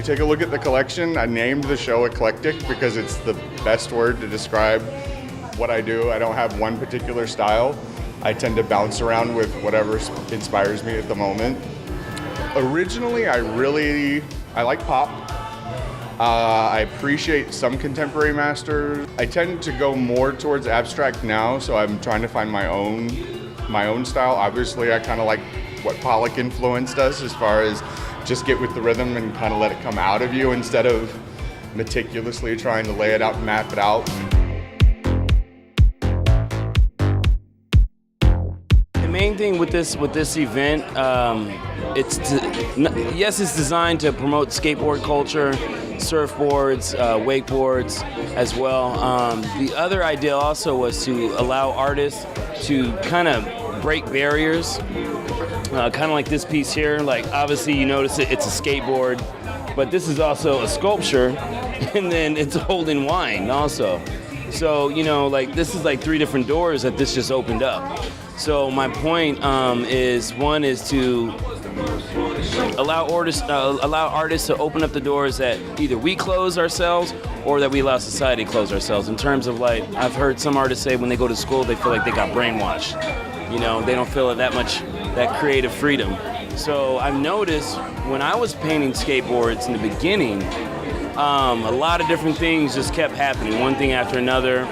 take a look at the collection, I named the show Eclectic because it's the best word to describe what I do. I don't have one particular style. I tend to bounce around with whatever inspires me at the moment. Originally, I like pop. I appreciate some contemporary masters. I tend to go more towards abstract now, so I'm trying to find my own style. Obviously, I kind of like what Pollock influenced us as far as just get with the rhythm and kind of let it come out of you instead of meticulously trying to lay it out and map it out. The main thing with this event, it's designed to promote skateboard culture, surfboards, wakeboards as well. The other idea also was to allow artists to kind of break barriers, kind of like this piece here. Like obviously you notice it's a skateboard, but this is also a sculpture, and then it's holding wine also. So, you know, like this is like 3 different doors that this just opened up. So my point is to allow artists to open up the doors that either we close ourselves or that we allow society to close ourselves. In terms of like, I've heard some artists say when they go to school, they feel like they got brainwashed. You know, they don't feel that creative freedom. So I've noticed when I was painting skateboards in the beginning, a lot of different things just kept happening, one thing after another.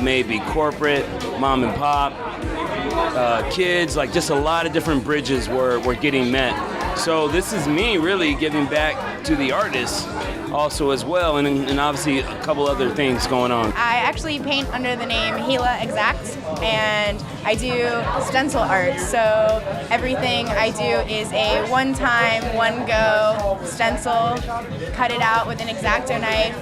Maybe corporate, mom and pop, kids, like just a lot of different bridges were getting met. So this is me really giving back to the artists also as well, and obviously a couple other things going on. I actually paint under the name Gila Exact, and I do stencil art. So everything I do is a one-time, one-go stencil, cut it out with an X-Acto knife,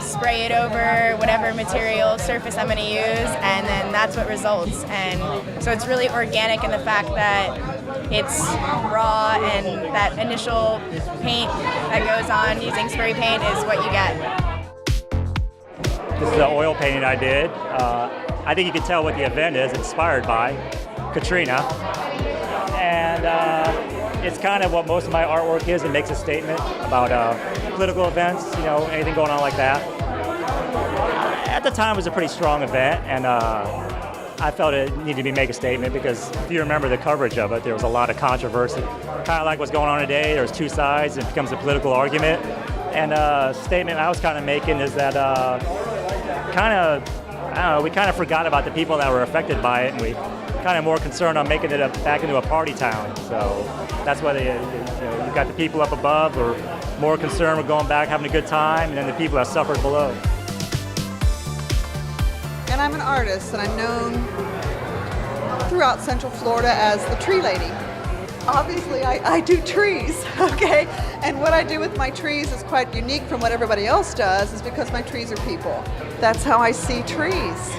spray it over whatever material surface I'm going to use, and then that's what results. And so it's really organic in the fact that it's raw, and that initial paint that goes on using spray paint is what you get. This is an oil painting I did. I think you can tell what the event is inspired by Katrina. And it's kind of what most of my artwork is. It makes a statement about political events, you know, anything going on like that. At the time, it was a pretty strong event, and I felt it needed to make a statement because if you remember the coverage of it, there was a lot of controversy. Kind of like what's going on today, there's 2 sides, it becomes a political argument. And a statement I was kind of making is that we kind of forgot about the people that were affected by it, and we kind of more concerned on making it back into a party town. So that's why you've got the people up above who are more concerned with going back, having a good time, and then the people that suffered below. And I'm an artist, and I'm known throughout Central Florida as the tree lady. Obviously, I do trees, okay? And what I do with my trees is quite unique from what everybody else does, is because my trees are people. That's how I see trees.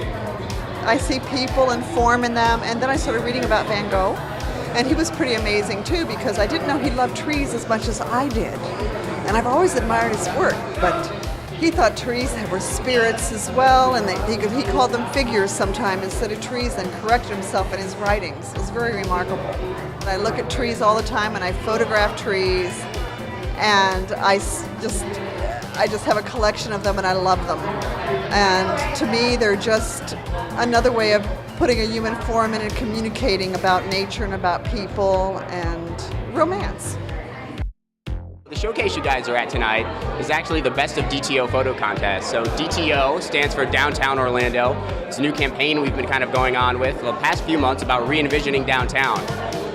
I see people and form in them, and then I started reading about Van Gogh, and he was pretty amazing too, because I didn't know he loved trees as much as I did. And I've always admired his work, but he thought trees were spirits as well, and he called them figures sometimes instead of trees, and corrected himself in his writings. It was very remarkable. I look at trees all the time, and I photograph trees, and I just have a collection of them, and I love them. And to me, they're just another way of putting a human form in and communicating about nature and about people and romance. The showcase you guys are at tonight is actually the Best of DTO Photo Contest. So DTO stands for Downtown Orlando. It's a new campaign we've been kind of going on with the past few months about re-envisioning downtown.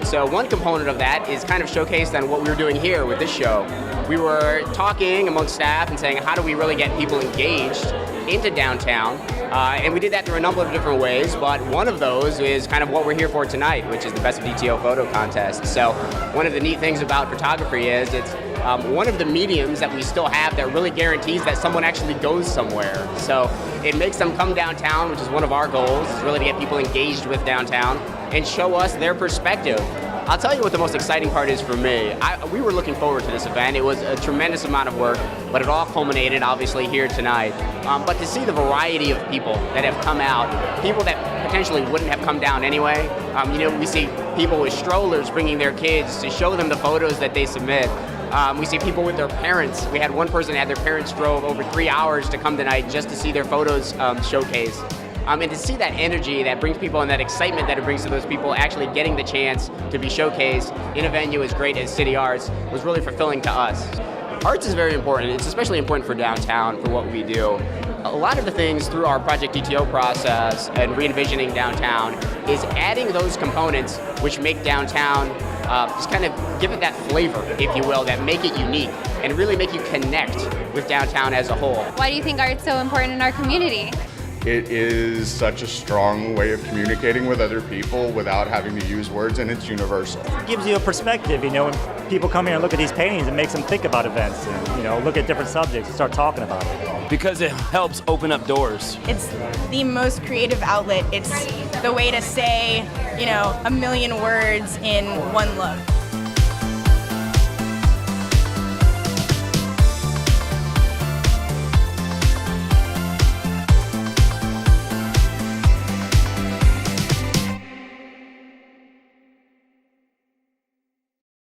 So one component of that is kind of showcased on what we were doing here with this show. We were talking amongst staff and saying, how do we really get people engaged into downtown? And we did that through a number of different ways, but one of those is kind of what we're here for tonight, which is the Best of DTO Photo Contest. So one of the neat things about photography is it's one of the mediums that we still have that really guarantees that someone actually goes somewhere. So it makes them come downtown, which is one of our goals, is really to get people engaged with downtown and show us their perspective. I'll tell you what the most exciting part is for me. We were looking forward to this event. It was a tremendous amount of work, but it all culminated obviously here tonight. But to see the variety of people that have come out, people that potentially wouldn't have come down anyway. We see people with strollers bringing their kids to show them the photos that they submit. We see people with their parents. We had one person that had their parents drove over 3 hours to come tonight just to see their photos showcased. And to see that energy that brings people and that excitement that it brings to those people actually getting the chance to be showcased in a venue as great as City Arts was really fulfilling to us. Arts is very important. It's especially important for downtown, for what we do. A lot of the things through our Project DTO process and re-envisioning downtown is adding those components which make downtown just kind of give it that flavor, if you will, that make it unique and really make you connect with downtown as a whole. Why do you think art's so important in our community? It is such a strong way of communicating with other people without having to use words, and it's universal. It gives you a perspective, when people come here and look at these paintings, it makes them think about events and, look at different subjects and start talking about it. Because it helps open up doors. It's the most creative outlet. It's the way to say, a million words in one look.